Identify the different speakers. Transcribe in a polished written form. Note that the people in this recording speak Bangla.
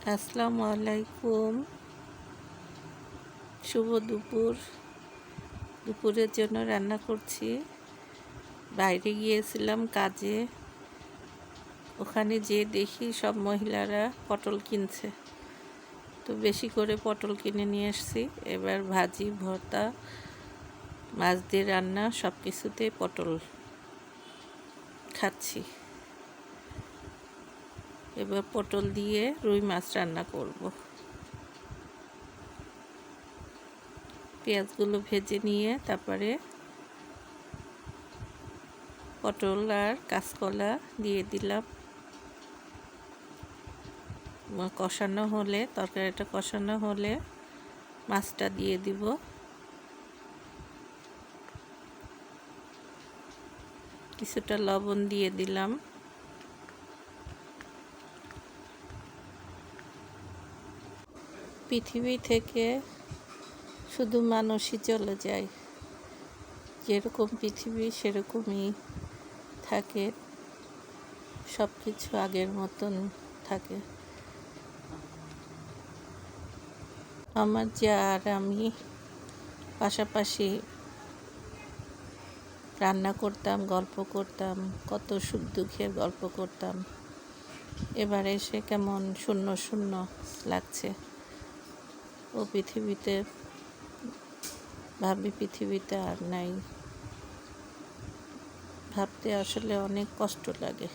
Speaker 1: আসসালামু আলাইকুম। শুভ দুপুর। দুপুরের জন্য রান্না করছি। বাইরে গিয়েছিলাম কাজে, ওখানে যেয়ে দেখি সব মহিলারা পটল কিনছে, তো বেশি করে পটল কিনে নিয়ে এসেছি। এবার ভাজি, ভর্তা, মাছ দিয়ে রান্না, সব কিছুতে পটল খাচ্ছি। এবার পটল দিয়ে রুই মাছ রান্না করব। পেঁয়াজগুলো ভেজে নিয়ে তারপরে পটল আর কাঁচকলা দিয়ে দিলাম। কষানো হলে, তরকারিটা কষানো হলে মাছটা দিয়ে দিব। কিছুটা লবণ দিয়ে দিলাম। পৃথিবী থেকে শুধু মানুষই চলে যায়, যেরকম পৃথিবী সেরকমই থাকে, সব কিছু আগের মতন থাকে। আমার যা আর আমি পাশাপাশি রান্না করতাম, গল্প করতাম, কত সুখ দুঃখের গল্প করতাম। এবার এসে কেমন শূন্য শূন্য লাগছে। ও পৃথিবীতে ভাবি পৃথিবীতে আর নাই, ভাবতে আসলে অনেক কষ্ট লাগে।